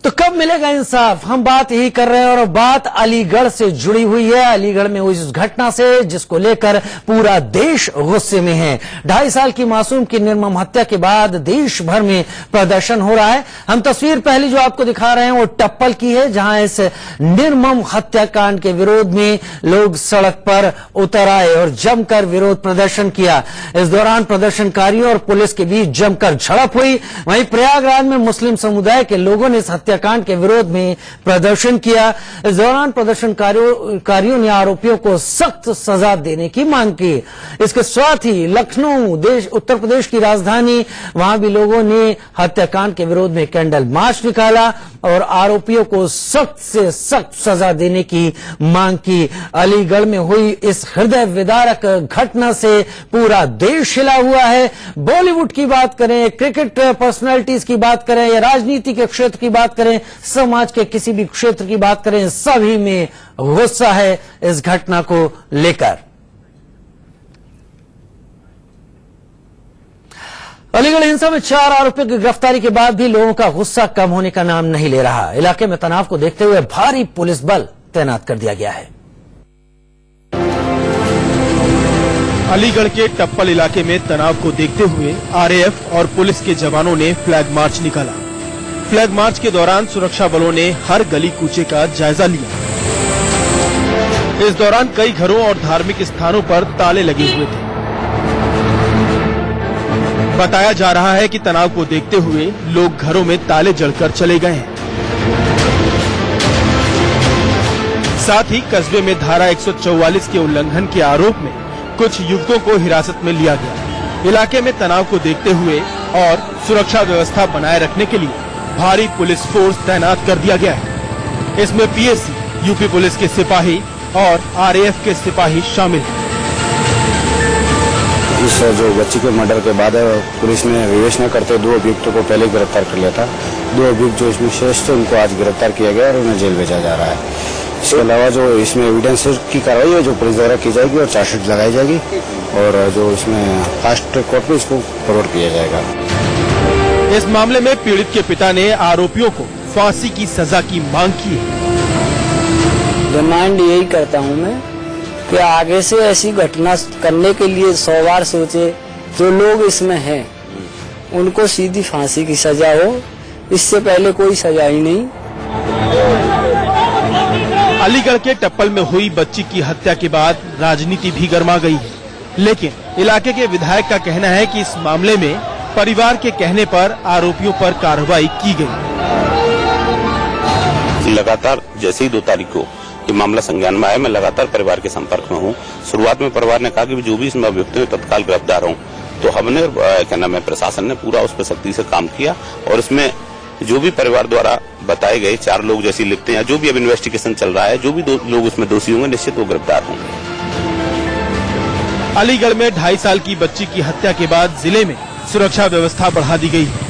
तो कब मिलेगा इंसाफ? हम बात यही कर रहे हैं और बात अलीगढ़ से जुड़ी हुई है। अलीगढ़ में हुई उस घटना से जिसको लेकर पूरा देश गुस्से में है। 2.5 साल की मासूम की निर्मम हत्या के बाद देश भर में प्रदर्शन हो रहा है। हम तस्वीर पहली जो आपको दिखा रहे हैं वो टप्पल की है, जहां इस निर्मम हत्याकांड के विरोध में लोग सड़क पर उतर आए और जमकर विरोध प्रदर्शन किया। इस दौरान प्रदर्शनकारियों और पुलिस के बीच जमकर झड़प हुई। वहीं प्रयागराज में मुस्लिम समुदाय के लोगों ने हत्याकांड के विरोध में प्रदर्शन किया। इस दौरान प्रदर्शनकारियों ने आरोपियों को सख्त सजा देने की मांग की। इसके साथ ही लखनऊ उत्तर प्रदेश की राजधानी, वहां भी लोगों ने हत्याकांड के विरोध में कैंडल मार्च निकाला और आरोपियों को सख्त से सख्त सजा देने की मांग की। अलीगढ़ में हुई इस हृदय विदारक घटना से पूरा देश हिला हुआ है। बॉलीवुड की बात करें, क्रिकेट पर्सनालिटीज की बात करें या राजनीति के क्षेत्र की बात करें, समाज के किसी भी क्षेत्र की बात करें, सभी में गुस्सा है इस घटना को लेकर। अलीगढ़ हिंसा में 4 आरोपियों की गिरफ्तारी के बाद भी लोगों का गुस्सा कम होने का नाम नहीं ले रहा। इलाके में तनाव को देखते हुए भारी पुलिस बल तैनात कर दिया गया है। अलीगढ़ के टप्पल इलाके में तनाव को देखते हुए आरएएफ और पुलिस के जवानों ने फ्लैग मार्च निकाला। फ्लैग मार्च के दौरान सुरक्षा बलों ने हर गली कूचे का जायजा लिया। इस दौरान कई घरों और धार्मिक स्थानों पर ताले लगे हुए थे। बताया जा रहा है कि तनाव को देखते हुए लोग घरों में ताले जड़कर चले गए हैं। साथ ही कस्बे में धारा 144 के उल्लंघन के आरोप में कुछ युवकों को हिरासत में लिया गया। इलाके में तनाव को देखते हुए और सुरक्षा व्यवस्था बनाए रखने के लिए भारी पुलिस फोर्स तैनात कर दिया गया है। इसमें पीएसी, यूपी पुलिस के सिपाही और आरएएफ के सिपाही शामिल हैं। इस जो बच्ची के मर्डर के बाद पुलिस ने विवेचना करते 2 अभियुक्तों को पहले गिरफ्तार कर लिया था। 2 अभियुक्त जो इसमें शेष थे उनको आज गिरफ्तार किया गया और उन्हें जेल भेजा जा रहा है। इसके अलावा जो इसमें एविडेंस की कार्रवाई है जो पुलिस द्वारा की जाएगी और चार्जशीट लगाई जाएगी और जो इसमें फास्ट ट्रैक कोर्ट में इसको फॉरवर्ड किया जाएगा। इस मामले में पीड़ित के पिता ने आरोपियों को फांसी की सजा की मांग की है। डिमांड यही करता हूं मैं कि आगे से ऐसी घटना करने के लिए 100 बार सोचे। जो लोग इसमें हैं उनको सीधी फांसी की सजा हो, इससे पहले कोई सजा ही नहीं। अलीगढ़ के टप्पल में हुई बच्ची की हत्या के बाद राजनीति भी गर्मा गई है, लेकिन इलाके के विधायक का कहना है कि इस मामले में परिवार के कहने पर आरोपियों पर कार्रवाई की गई। लगातार जैसे ही 2 तारीख को ये मामला संज्ञान में आया, मैं लगातार परिवार के संपर्क में हूँ। शुरुआत में परिवार ने कहा कि जो भी इसमें अभियुक्त हैं तत्काल गिरफ्तार हों, तो हमने क्या नाम है प्रशासन ने पूरा उस पर सख्ती से काम किया और इसमें जो भी परिवार द्वारा बताए गए 4 लोग जैसी लिखते हैं, जो भी अब इन्वेस्टिगेशन चल रहा है, जो भी लोग उसमें दोषी होंगे निश्चित वो गिरफ्तार होंगे। अलीगढ़ में 2.5 साल की बच्ची की हत्या के बाद जिले में सुरक्षा व्यवस्था बढ़ा दी गई है।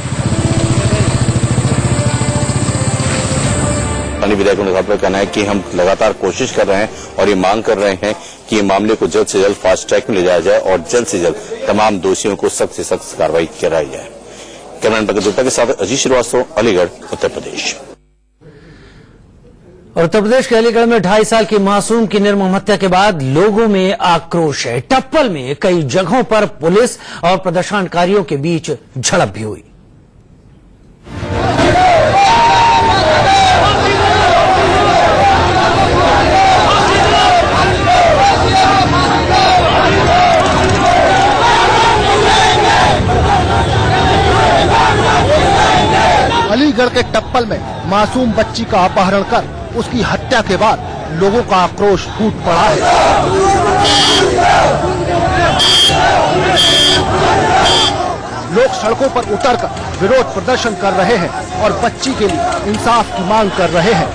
विधायकों का कहना है कि हम लगातार कोशिश कर रहे हैं और ये मांग कर रहे हैं कि ये मामले को जल्द से जल्द फास्ट ट्रैक में ले जाया जाए और जल्द से जल्द तमाम दोषियों को सख्त से सख्त कार्रवाई कराई जाए। कैमरामैन पंकज गुप्ता के साथ अजीत श्रीवास्तव, अलीगढ़, उत्तर प्रदेश। और उत्तर प्रदेश के अलीगढ़ में 2.5 साल की मासूम की निर्मम हत्या के बाद लोगों में आक्रोश है। टप्पल में कई जगहों पर पुलिस और प्रदर्शनकारियों के बीच झड़प भी हुई। अलीगढ़ के टप्पल में मासूम बच्ची का अपहरण कर उसकी हत्या के बाद लोगों का आक्रोश फूट पड़ा है। लोग सड़कों पर उतरकर विरोध प्रदर्शन कर रहे हैं और बच्ची के लिए इंसाफ की मांग कर रहे हैं।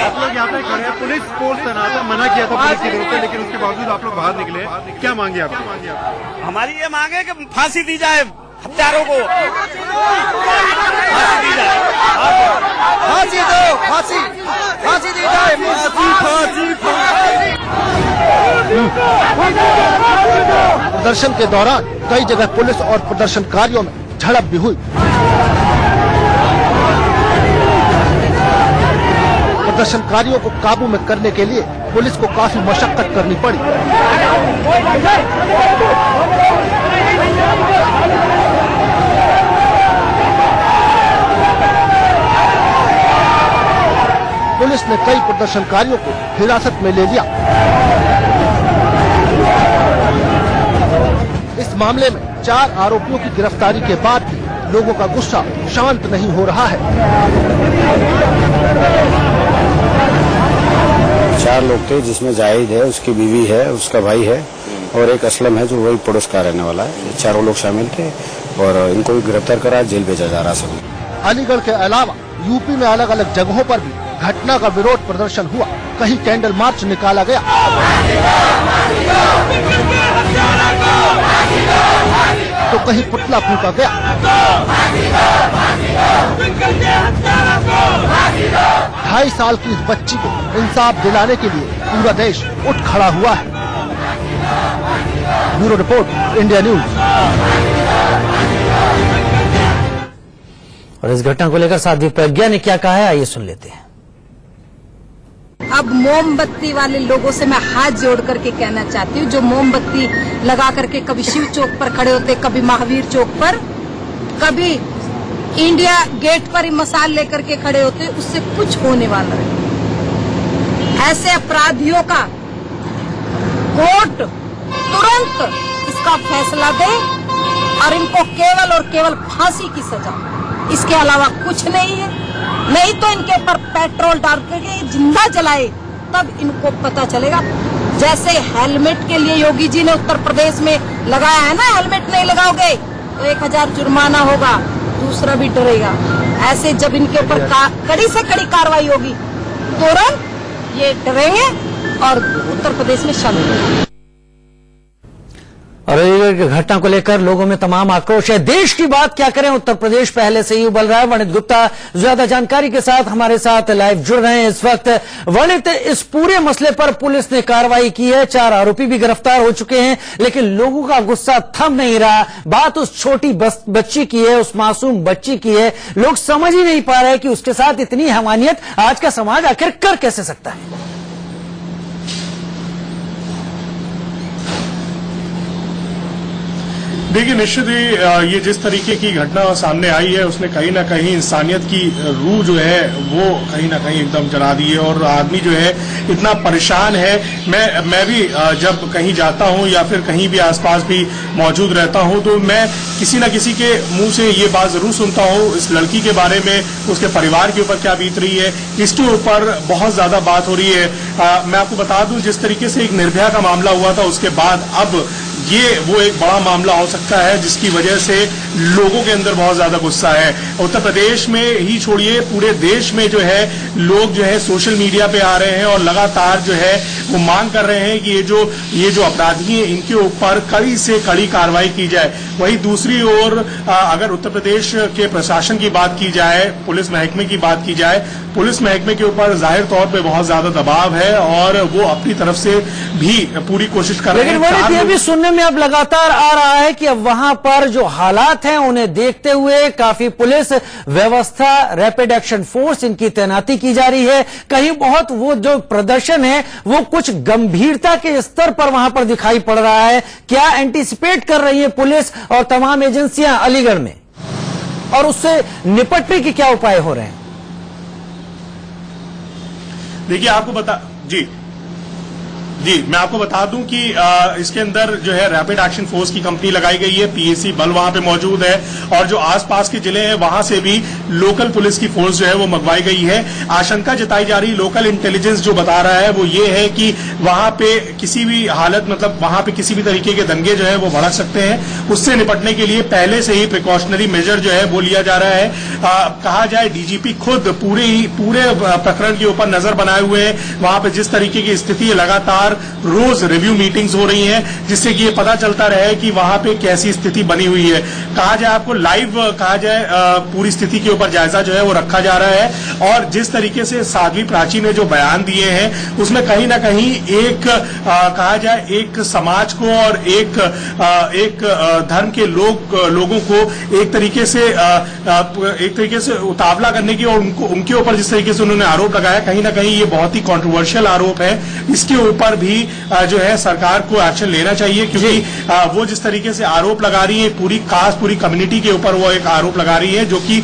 आप लोग यहाँ पे खड़े हैं, पुलिस फोर्स तैनात मना किया था पुलिस की तरफ से, लेकिन उसके बावजूद आप लोग बाहर निकले। क्या मांगे आपकी? हमारी ये मांग है कि फांसी दी जाए हत्यारों को, फांसी दी जाए, फांसी दो, फांसी दी जाए, प्रदर्शन के दौरान कई जगह पुलिस और प्रदर्शनकारियों में झड़प भी हुई। प्रदर्शनकारियों को काबू में करने के लिए पुलिस को काफी मशक्कत करनी पड़ी। पुलिस ने कई प्रदर्शनकारियों को हिरासत में ले लिया। इस मामले में 4 आरोपियों की गिरफ्तारी के बाद भी लोगों का गुस्सा शांत नहीं हो रहा है। 4 लोग थे, जिसमें जाहिद है, उसकी बीवी है, उसका भाई है और एक असलम है जो वही पड़ोस का रहने वाला है। ये 4 लोग शामिल थे और इनको भी गिरफ्तार करा जेल भेजा जा रहा है। अलीगढ़ के अलावा यूपी में अलग अलग जगहों पर भी घटना का विरोध प्रदर्शन हुआ। कहीं कैंडल मार्च निकाला गया तो कहीं पुतला फूंका गया। 2.5 साल की इस बच्ची को इंसाफ दिलाने के लिए पूरा देश उठ खड़ा हुआ है। Bureau report, India news. और इस घटना को लेकर साध्वी प्रज्ञा ने क्या कहा है, आइए सुन लेते हैं। अब मोमबत्ती वाले लोगों से मैं हाथ जोड़ करके कहना चाहती हूँ, जो मोमबत्ती लगा करके कभी शिव चौक पर खड़े होते, कभी महावीर चौक पर, कभी इंडिया गेट पर ही मसाल लेकर के खड़े होते, उससे कुछ होने वाला है। ऐसे अपराधियों का कोर्ट तुरंत इसका फैसला दे और इनको केवल और केवल फांसी की सजा, इसके अलावा कुछ नहीं है। नहीं तो इनके ऊपर पेट्रोल डाल करके जिंदा जलाए, तब इनको पता चलेगा। जैसे हेलमेट के लिए योगी जी ने उत्तर प्रदेश में लगाया है ना, हेलमेट नहीं लगाओगे तो 1000 जुर्माना होगा, दूसरा भी डरेगा। ऐसे जब इनके ऊपर कड़ी से कड़ी कार्रवाई होगी, तुरंत ये डरेंगे और उत्तर प्रदेश में शामिल होंगे। और अलीगढ़ की घटना को लेकर लोगों में तमाम आक्रोश है। देश की बात क्या करें, उत्तर प्रदेश पहले से ही उबल रहा है। वणित गुप्ता ज्यादा जानकारी के साथ हमारे साथ लाइव जुड़ रहे हैं इस वक्त। वणित, इस पूरे मसले पर पुलिस ने कार्रवाई की है, 4 आरोपी भी गिरफ्तार हो चुके हैं, लेकिन लोगों का गुस्सा थम नहीं रहा। बात उस छोटी बच्ची की है, उस मासूम बच्ची की है। लोग समझ ही नहीं पा रहे कि उसके साथ इतनी हैवानियत आज का समाज आखिर कर कैसे सकता है। देखिए, निश्चित ही ये जिस तरीके की घटना सामने आई है, उसने कहीं ना कहीं इंसानियत की रूह जो है वो कहीं ना कहीं एकदम जला दी है और आदमी जो है इतना परेशान है। मैं भी जब कहीं जाता हूं या फिर कहीं भी आसपास भी मौजूद रहता हूं तो मैं किसी न किसी के मुंह से ये बात जरूर सुनता हूं इस लड़की के बारे में, उसके परिवार के ऊपर क्या बीत रही है, इसके ऊपर बहुत ज्यादा बात हो रही है। मैं आपको बता दूं, जिस तरीके से एक निर्भया का मामला हुआ था, उसके बाद अब ये वो एक बड़ा मामला हो सकता है जिसकी वजह से लोगों के अंदर बहुत ज्यादा गुस्सा है। उत्तर प्रदेश में ही छोड़िए, पूरे देश में जो है लोग जो है सोशल मीडिया पे आ रहे हैं और लगातार जो है वो मांग कर रहे हैं कि ये जो अपराधी हैं इनके ऊपर कड़ी से कड़ी कार्रवाई की जाए। वहीं दूसरी ओर अगर उत्तर प्रदेश के प्रशासन की बात की जाए, पुलिस महकमे की बात की जाए, पुलिस महकमे के ऊपर जाहिर तौर पे बहुत ज्यादा दबाव है और वो अपनी तरफ से भी पूरी कोशिश कर रहे हैं। लेकिन ये भी सुनने में अब लगातार आ रहा है कि अब वहां पर जो हालात हैं उन्हें देखते हुए काफी पुलिस व्यवस्था, रैपिड एक्शन फोर्स, इनकी तैनाती की जा रही है। कहीं बहुत वो जो प्रदर्शन है वो कुछ गंभीरता के स्तर पर वहां पर दिखाई पड़ रहा है। क्या एंटीसिपेट कर रही है पुलिस और तमाम एजेंसियां अलीगढ़ में, और उससे निपटने के क्या उपाय हो रहे हैं? देखिए, आपको मैं आपको बता दूं कि इसके अंदर जो है रैपिड एक्शन फोर्स की कंपनी लगाई गई है, पीएसी बल वहां पे मौजूद है और जो आसपास के जिले हैं वहां से भी लोकल पुलिस की फोर्स जो है वो मंगवाई गई है। आशंका जताई जा रही, लोकल इंटेलिजेंस जो बता रहा है वो ये है कि वहां पे किसी भी हालत, मतलब वहां पे किसी भी तरीके के दंगे जो है वो भड़क सकते हैं। उससे निपटने के लिए पहले से ही प्रिकॉशनरी मेजर जो है वो लिया जा रहा है। कहा जाए डीजीपी खुद पूरे प्रकरण के ऊपर नजर बनाए हुए हैं। वहां पे जिस तरीके की स्थिति है, लगातार रोज रिव्यू मीटिंग्स हो रही हैं जिससे कि ये पता चलता रहे कि वहां पे कैसी स्थिति बनी हुई है। कहा जाए आपको लाइव कहा जाए पूरी स्थिति के ऊपर जायजा जो है वो रखा जा रहा है। और जिस तरीके से साध्वी प्राची ने जो बयान दिए हैं उसमें कहीं ना कहीं एक कहा जाए एक समाज को और एक धर्म के लोगों को एक तरीके से उतावला करने की और उनके ऊपर जिस तरीके से उन्होंने आरोप लगाया, कहीं ना कहीं ये बहुत ही कंट्रोवर्शियल आरोप है। इसके ऊपर भी जो है सरकार को एक्शन लेना चाहिए, क्योंकि वो जिस तरीके से आरोप लगा रही है पूरी कास्ट पूरी कम्युनिटी के ऊपर वो एक आरोप लगा रही है, जो कि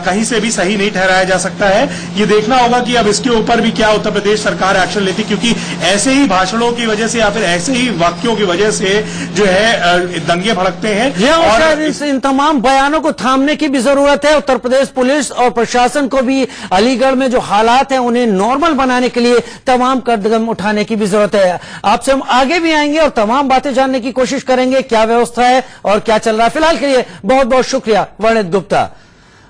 कहीं से भी सही नहीं ठहराया जा सकता है। ये देखना होगा कि अब इसके ऊपर भी क्या उत्तर प्रदेश सरकार एक्शन लेती, क्योंकि ऐसे ही भाषणों की वजह से या फिर ऐसे ही वाक्यों की वजह से जो है दंगे भड़कते हैं। और इन तमाम बयानों को थामने की भी जरूरत है। उत्तर प्रदेश पुलिस और प्रशासन को भी अलीगढ़ में जो हालात हैं उन्हें नॉर्मल बनाने के लिए तमाम कदम उठाने की भी जरूरत है। आपसे हम आगे भी आएंगे और तमाम बातें जानने की कोशिश करेंगे, क्या व्यवस्था है और क्या चल रहा है। फिलहाल के लिए बहुत बहुत शुक्रिया वर्णित गुप्ता।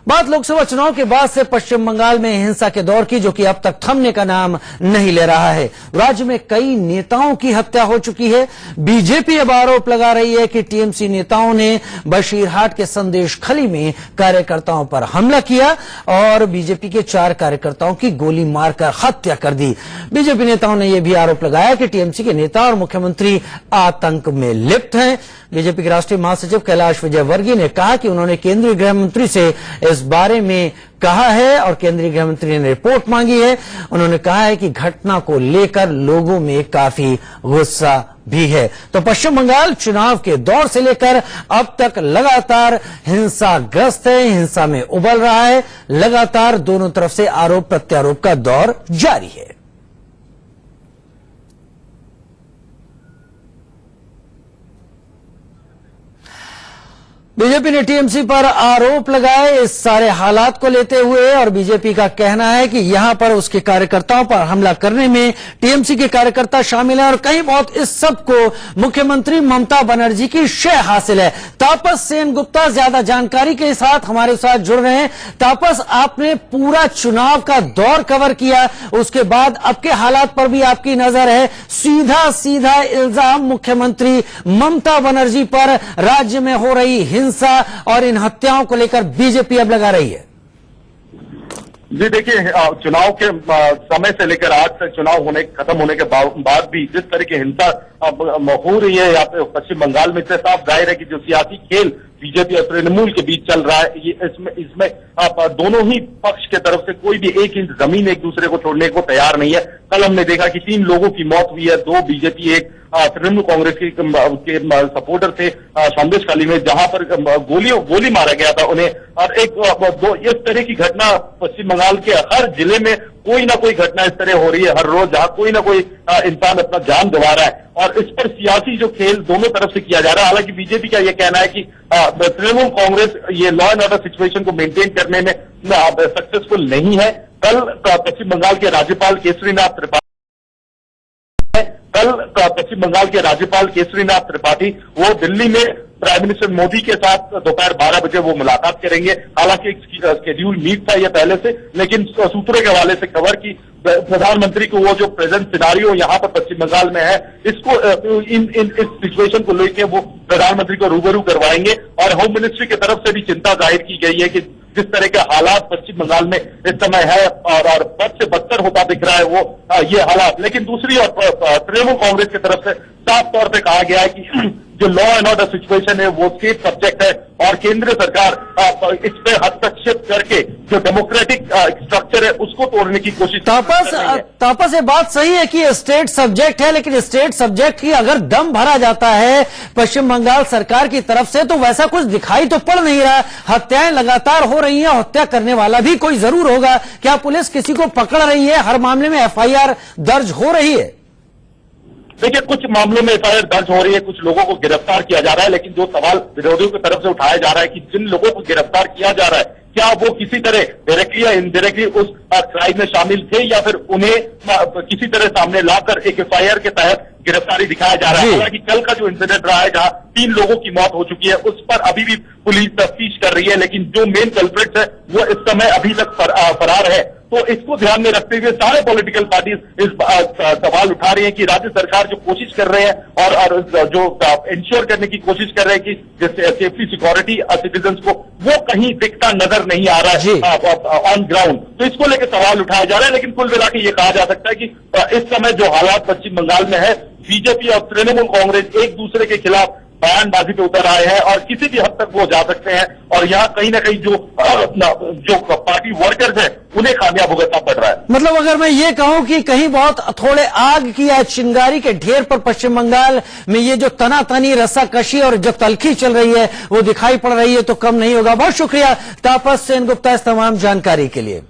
बात लोकसभा चुनाव के बाद से पश्चिम बंगाल में हिंसा के दौर की, जो कि अब तक थमने का नाम नहीं ले रहा है। राज्य में कई नेताओं की हत्या हो चुकी है। बीजेपी अब आरोप लगा रही है कि टीएमसी नेताओं ने बशीरहाट के संदेश खली में कार्यकर्ताओं पर हमला किया और बीजेपी के 4 कार्यकर्ताओं की गोली मारकर हत्या कर दी। बीजेपी नेताओं ने यह भी आरोप लगाया कि टीएमसी के नेता और मुख्यमंत्री आतंक में लिप्त हैं। बीजेपी के राष्ट्रीय महासचिव कैलाश विजयवर्गीय ने कहा कि उन्होंने केंद्रीय गृह मंत्री से इस बारे में कहा है और केंद्रीय गृह मंत्री ने रिपोर्ट मांगी है। उन्होंने कहा है कि घटना को लेकर लोगों में काफी गुस्सा भी है। तो पश्चिम बंगाल चुनाव के दौर से लेकर अब तक लगातार हिंसाग्रस्त है, हिंसा में उबल रहा है। लगातार दोनों तरफ से आरोप प्रत्यारोप का दौर जारी है। बीजेपी ने टीएमसी पर आरोप लगाए इस सारे हालात को लेते हुए, और बीजेपी का कहना है कि यहां पर उसके कार्यकर्ताओं पर हमला करने में टीएमसी के कार्यकर्ता शामिल हैं और कहीं बहुत इस सब को मुख्यमंत्री ममता बनर्जी की शय हासिल है। तापस सेनगुप्ता ज्यादा जानकारी के साथ हमारे साथ जुड़ रहे हैं। तापस, आपने पूरा चुनाव का दौर कवर किया, उसके बाद अब के हालात पर भी आपकी नजर है। सीधा सीधा इल्जाम मुख्यमंत्री ममता बनर्जी पर राज्य में हो रही हिंसा और इन हत्याओं को लेकर बीजेपी अब लगा रही है। जी देखिए, चुनाव के समय से लेकर आज तक चुनाव खत्म होने के बाद भी जिस तरह की हिंसा हो रही है यहाँ पे पश्चिम बंगाल में, इससे साफ जाहिर है कि जो सियासी खेल बीजेपी और तृणमूल के बीच चल रहा है, ये इसमें दोनों ही पक्ष के तरफ से कोई भी एक इंच जमीन एक दूसरे को छोड़ने को तैयार नहीं है। कल हमने देखा कि 3 लोगों की मौत हुई है, 2 बीजेपी एक तृणमूल कांग्रेस के सपोर्टर थे संदेश खाली में, जहां पर गोली मारा गया था उन्हें। और इस तरह की घटना पश्चिम बंगाल के हर जिले में कोई ना कोई घटना इस तरह हो रही है हर रोज, जहां कोई ना कोई इंसान अपना जान गंवा रहा है। और इस पर सियासी जो खेल दोनों तरफ से किया जा रहा है। हालांकि बीजेपी का यह कहना है कि तृणमूल कांग्रेस ये लॉ एंड ऑर्डर सिचुएशन को मेंटेन करने में सक्सेसफुल नहीं है। कल पश्चिम बंगाल के राज्यपाल केसरीनाथ त्रिपाठी वो दिल्ली में प्राइम मिनिस्टर मोदी के साथ दोपहर 12 बजे वो मुलाकात करेंगे। हालांकि एक शेड्यूल मीट था ये पहले से, लेकिन सूत्रों के हवाले से खबर की प्रधानमंत्री को वो जो प्रेजेंट सिनारियो यहाँ पर पश्चिम बंगाल में है, इसको इस सिचुएशन को लेकर वो प्रधानमंत्री को रूबरू करवाएंगे। और होम मिनिस्ट्री की तरफ से भी चिंता जाहिर की गई है कि जिस तरह के हालात पश्चिम बंगाल में इस समय है और बद से बदतर होता दिख रहा है वो ये हालात। लेकिन दूसरी ओर तृणमूल कांग्रेस की तरफ से साफ तौर पे कहा गया है कि जो लॉ एंड ऑर्डर सिचुएशन है वो स्टेट सब्जेक्ट है और केंद्र सरकार इस पे हस्तक्षेप करके जो डेमोक्रेटिक स्ट्रक्चर है उसको तोड़ने की कोशिश। तापस, ये बात सही है कि स्टेट सब्जेक्ट है, लेकिन स्टेट सब्जेक्ट की अगर दम भरा जाता है पश्चिम बंगाल सरकार की तरफ से तो वैसा कुछ दिखाई तो पड़ नहीं रहा। हत्याएं लगातार हो रही हैं, हत्या करने वाला भी कोई जरूर होगा। क्या पुलिस किसी को पकड़ रही है? हर मामले में एफआईआर दर्ज हो रही है? देखिए, कुछ मामलों में एफआईआर दर्ज हो रही है, कुछ लोगों को गिरफ्तार किया जा रहा है। लेकिन जो सवाल विरोधियों की तरफ से उठाया जा रहा है कि जिन लोगों को गिरफ्तार किया जा रहा है क्या वो किसी तरह डायरेक्टली या इनडायरेक्टली उस क्राइम में शामिल थे या फिर उन्हें किसी तरह सामने लाकर एक एफआईआर के तहत गिरफ्तारी दिखाया जा रहा है। हालांकि कल का जो इंसिडेंट रहा है जहां 3 लोगों की मौत हो चुकी है उस पर अभी भी पुलिस तफ्तीश कर रही है, लेकिन जो मेन कल्प्रिट्स है वो इस समय अभी तक फरार है। तो इसको ध्यान में रखते हुए सारे पॉलिटिकल पार्टीज इस सवाल उठा रही हैं कि राज्य सरकार जो कोशिश कर रहे हैं और जो इंश्योर करने की कोशिश कर रहे हैं कि जैसे सेफ्टी सिक्योरिटी सिटीजन को, वो कहीं दिखता नजर नहीं आ रहा है ऑन ग्राउंड। तो इसको लेकर सवाल उठाया जा रहा है। लेकिन कुल मिला के ये कहा जा सकता है कि इस समय जो हालात पश्चिम बंगाल में है, बीजेपी और तृणमूल कांग्रेस एक दूसरे के खिलाफ बयानबाजी पे उतर आए हैं और किसी भी हद तक वो जा सकते हैं। और यहाँ कहीं ना कहीं जो पार्टी वर्कर्स हैं उन्हें कामयाब भुगतना पड़ रहा है। मतलब अगर मैं ये कहूं कि कहीं बहुत थोड़े आग की या चिंगारी के ढेर पर पश्चिम बंगाल में ये जो तनातनी, रस्साकशी और जो तलखी चल रही है वो दिखाई पड़ रही है, तो कम नहीं होगा। बहुत शुक्रिया तापस सेनगुप्ता इस तमाम जानकारी के लिए।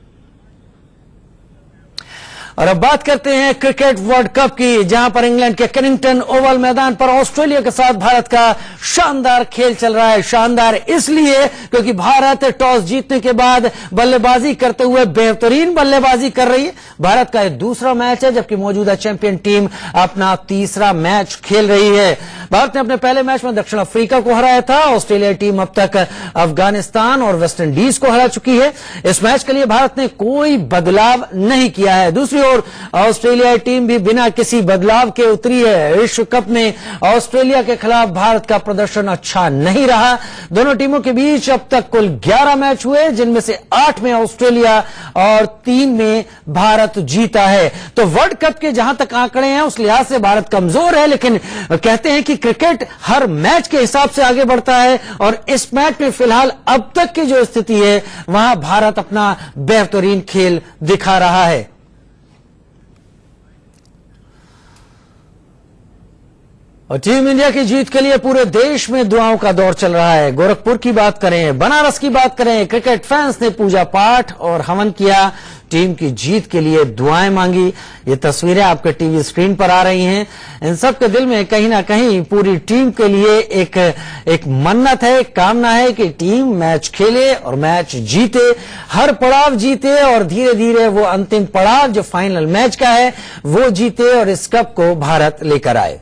और अब बात करते हैं क्रिकेट वर्ल्ड कप की, जहां पर इंग्लैंड के केनिंगटन ओवल मैदान पर ऑस्ट्रेलिया के साथ भारत का शानदार खेल चल रहा है। शानदार इसलिए क्योंकि भारत टॉस जीतने के बाद बल्लेबाजी करते हुए बेहतरीन बल्लेबाजी कर रही है। भारत का यह दूसरा मैच है, जबकि मौजूदा चैंपियन टीम अपना तीसरा मैच खेल रही है। भारत ने अपने पहले मैच में दक्षिण अफ्रीका को हराया था। ऑस्ट्रेलिया टीम अब तक अफगानिस्तान और वेस्ट इंडीज को हरा चुकी है। इस मैच के लिए भारत ने कोई बदलाव नहीं किया है। दूसरी ओर ऑस्ट्रेलिया टीम भी बिना किसी बदलाव के उतरी है। विश्व कप में ऑस्ट्रेलिया के खिलाफ भारत का प्रदर्शन अच्छा नहीं रहा। दोनों टीमों के बीच अब तक कुल 11 मैच हुए, जिनमें से 8 में ऑस्ट्रेलिया और 3 में भारत जीता है। तो वर्ल्ड कप के जहां तक आंकड़े हैं उस लिहाज से भारत कमजोर है, लेकिन कहते हैं कि क्रिकेट हर मैच के हिसाब से आगे बढ़ता है और इस मैच में फिलहाल अब तक की जो स्थिति है वहां भारत अपना बेहतरीन खेल दिखा रहा है। और टीम इंडिया की जीत के लिए पूरे देश में दुआओं का दौर चल रहा है। गोरखपुर की बात करें, बनारस की बात करें, क्रिकेट फैंस ने पूजा पाठ और हवन किया, टीम की जीत के लिए दुआएं मांगी। ये तस्वीरें आपके टीवी स्क्रीन पर आ रही हैं। इन सब के दिल में कहीं ना कहीं पूरी टीम के लिए एक मन्नत है, एक कामना है कि टीम मैच खेले और मैच जीते, हर पड़ाव जीते और धीरे धीरे वो अंतिम पड़ाव जो फाइनल मैच का है वो जीते और इस कप को भारत लेकर आए।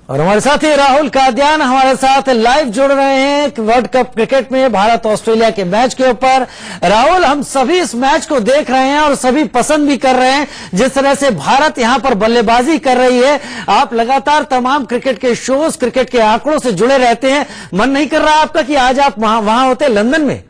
और हमारे साथ ही राहुल कादियान हमारे साथ लाइव जुड़ रहे हैं वर्ल्ड कप क्रिकेट में भारत ऑस्ट्रेलिया के मैच के ऊपर। राहुल, हम सभी इस मैच को देख रहे हैं और सभी पसंद भी कर रहे हैं जिस तरह से भारत यहां पर बल्लेबाजी कर रही है। आप लगातार तमाम क्रिकेट के शोज, क्रिकेट के आंकड़ों से जुड़े रहते हैं। मन नहीं कर रहा आपका कि आज आप वहां होते लंदन में?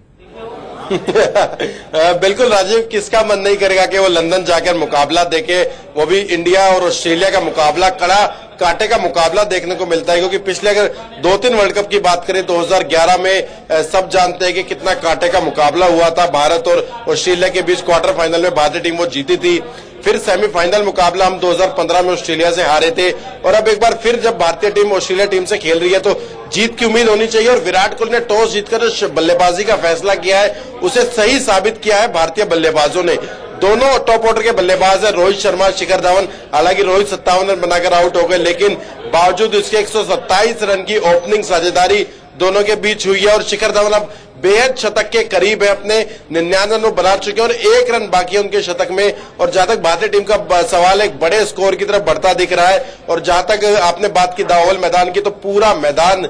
बिल्कुल राजीव, किसका मन नहीं करेगा कि वो लंदन जाकर मुकाबला देखे, वो भी इंडिया और ऑस्ट्रेलिया का मुकाबला, कड़ा कांटे का मुकाबला देखने को मिलता है। क्योंकि पिछले अगर 2-3 वर्ल्ड कप की बात करें 2011 में सब जानते हैं कि कितना कांटे का मुकाबला हुआ था भारत और ऑस्ट्रेलिया के बीच। क्वार्टर फाइनल में भारतीय टीम वो जीती थी। फिर सेमीफाइनल मुकाबला हम 2015 में ऑस्ट्रेलिया से हारे थे और अब एक बार फिर जब भारतीय टीम ऑस्ट्रेलिया टीम से खेल रही है तो जीत की उम्मीद होनी चाहिए। और विराट कोहली ने टॉस जीतकर बल्लेबाजी का फैसला किया है, उसे सही साबित किया है भारतीय बल्लेबाजों ने। दोनों टॉप ऑर्डर के बल्लेबाज है, रोहित शर्मा, शिखर धवन। हालांकि रोहित 57 रन बनाकर आउट हो गए, लेकिन बावजूद इसके 127 रन की ओपनिंग साझेदारी दोनों के बीच हुई है और शिखर धवन अब बेहद शतक के करीब है, अपने 99 रन बना चुके हैं और 1 रन बाकी है उनके शतक में। और जहां तक भारतीय टीम का सवाल एक बड़े स्कोर की तरफ बढ़ता दिख रहा है। और जहां तक आपने बात की दावल मैदान की, तो पूरा मैदान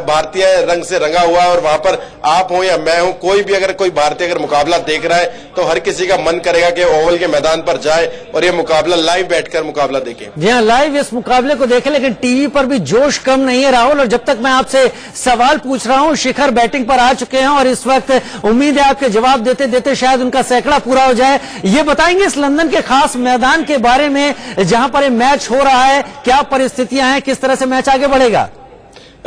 भारतीय रंग से रंगा हुआ है और वहां पर आप हो या मैं हूं, कोई भी अगर कोई भारतीय अगर मुकाबला देख रहा है तो हर किसी का मन करेगा कि ओवल के मैदान पर जाए और ये मुकाबला लाइव बैठकर मुकाबला देखे। जी हाँ, लाइव इस मुकाबले को देखे, लेकिन टीवी पर भी जोश कम नहीं है राहुल। और जब तक मैं आपसे सवाल पूछ रहा हूं, शिखर बैटिंग पर आ चुके हैं और इस वक्त उम्मीद है आपके जवाब देते देते शायद उनका सैकड़ा पूरा हो जाए। ये बताएंगे इस लंदन के खास मैदान के बारे में जहां पर ये मैच हो रहा है, क्या परिस्थितियां हैं, किस तरह से मैच आगे बढ़ेगा?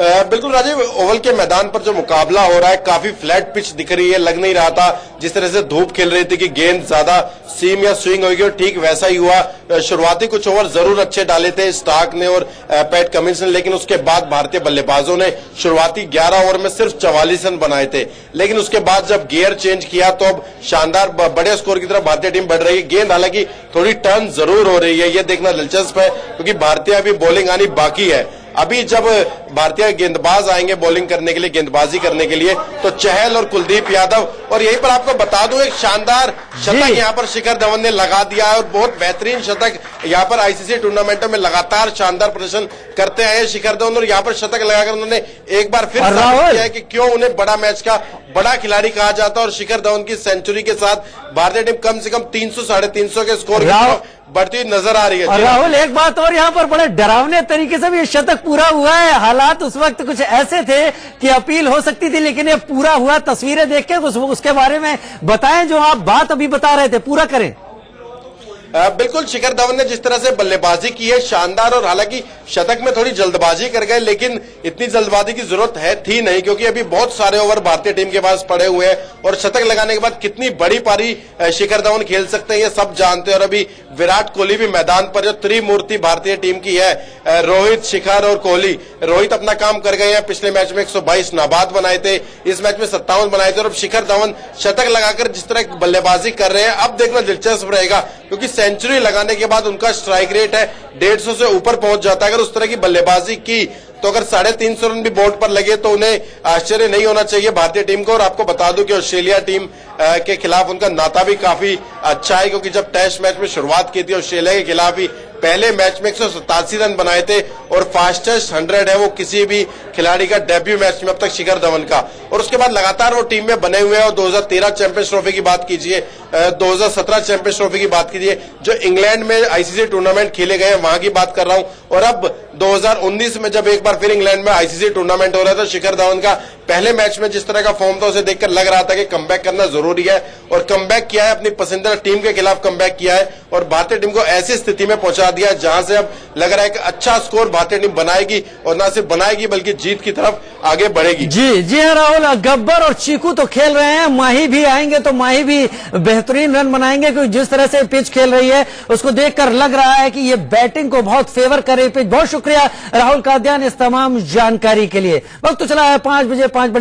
बिल्कुल राजीव, ओवल के मैदान पर जो मुकाबला हो रहा है काफी फ्लैट पिच दिख रही है। लग नहीं रहा था जिस तरह से धूप खिल रही थी कि गेंद ज्यादा सीम या स्विंग होगी, और ठीक वैसा ही हुआ। शुरुआती कुछ ओवर जरूर अच्छे डाले थे स्टार्क ने और पैट कमिंस ने, लेकिन उसके बाद भारतीय बल्लेबाजों ने शुरुआती 11 ओवर में सिर्फ 44 रन बनाए थे। लेकिन उसके बाद जब गियर चेंज किया तो अब शानदार बड़े स्कोर की तरफ भारतीय टीम बढ़ रही है। गेंद हालांकि थोड़ी टर्न जरूर हो रही है, ये देखना दिलचस्प है क्योंकि भारतीय अभी बॉलिंग आनी बाकी है। अभी जब भारतीय गेंदबाज आएंगे बॉलिंग करने के लिए, गेंदबाजी करने के लिए, तो चहल और कुलदीप यादव, और यहीं पर आपको बता दूं एक शानदार शतक यहाँ पर शिखर धवन ने लगा दिया है और बहुत बेहतरीन शतक यहाँ पर आईसीसी टूर्नामेंटों में लगातार शानदार प्रदर्शन करते आए शिखर धवन, और यहाँ पर शतक लगाकर उन्होंने एक बार फिर साबित किया है कि क्यों उन्हें बड़ा मैच का बड़ा खिलाड़ी कहा जाता है। और शिखर धवन की सेंचुरी के साथ भारतीय टीम कम से कम 300 साढ़े 300 के स्कोर बढ़ती हुई नजर आ रही है। और राहुल, एक बात और, यहाँ पर बड़े डरावने तरीके से भी ये शतक पूरा हुआ है। हालात उस वक्त कुछ ऐसे थे कि अपील हो सकती थी, लेकिन ये पूरा हुआ। तस्वीरें देख के उसके बारे में बताएं, जो आप बात अभी बता रहे थे, पूरा करें। बिल्कुल, शिखर धवन ने जिस तरह से बल्लेबाजी की है शानदार, और हालांकि शतक में थोड़ी जल्दबाजी कर गए, लेकिन इतनी जल्दबाजी की जरूरत थी नहीं, क्योंकि अभी बहुत सारे ओवर भारतीय टीम के पास पड़े हुए हैं और शतक लगाने के बाद कितनी बड़ी पारी शिखर धवन खेल सकते हैं ये सब जानते हैं। और अभी विराट कोहली भी मैदान पर, जो त्रिमूर्ति भारतीय टीम की है, रोहित, शिखर और कोहली। रोहित अपना काम कर गए हैं, पिछले मैच में 122 नाबाद बनाए थे, इस मैच में 57 बनाए थे, और अब शिखर धवन शतक लगाकर जिस तरह बल्लेबाजी कर रहे हैं, अब देखना दिलचस्प रहेगा, क्योंकि सेंचुरी लगाने के बाद उनका स्ट्राइक रेट है 150 से ऊपर पहुंच जाता है। अगर उस तरह की बल्लेबाजी की तो अगर 350 रन भी बोर्ड पर लगे तो उन्हें आश्चर्य नहीं होना चाहिए भारतीय टीम को। और आपको बता दूं कि ऑस्ट्रेलिया टीम के खिलाफ उनका नाता भी काफी अच्छा है, क्योंकि जब टेस्ट मैच में शुरुआत की थी ऑस्ट्रेलिया के खिलाफ ही पहले मैच में 187 रन बनाए थे, और फास्टेस्ट 100 है वो किसी भी खिलाड़ी का डेब्यू मैच में अब तक शिखर धवन का। और उसके बाद लगातार वो टीम में बने हुए हैं, और 2013 चैंपियंस ट्रॉफी की बात कीजिए, 2017 चैंपियंस ट्रॉफी की बात कीजिए, जो इंग्लैंड में आईसीसी टूर्नामेंट खेले गए वहां की बात कर रहा हूं, और अब 2019 में जब एक बार फिर इंग्लैंड में आईसीसी टूर्नामेंट हो रहा था, शिखर धवन का पहले मैच में जिस तरह का फॉर्म था उसे देखकर लग रहा था कि कमबैक करना जरूरी है, और कमबैक किया है, अपनी पसंदीदा टीम के खिलाफ कमबैक किया है, और भारतीय टीम को ऐसी स्थिति में पहुंचा दिया जहां से अब लग रहा है कि अच्छा स्कोर भारतीय टीम बनाएगी, और न सिर्फ बनाएगी बल्कि जीत की तरफ आगे बढ़ेगी। जी हाँ राहुल, गब्बर और चीकू तो खेल रहे हैं, माही भी आएंगे तो माही भी बेहतरीन रन बनाएंगे, क्योंकि जिस तरह से पिच खेल रही है उसको देखकर लग रहा है कि ये बैटिंग को बहुत फेवर करे पिच। बहुत शुक्रिया राहुल कादियान इस तमाम जानकारी के लिए। वक्त तो चला है 5 बजे, 5 बड़ी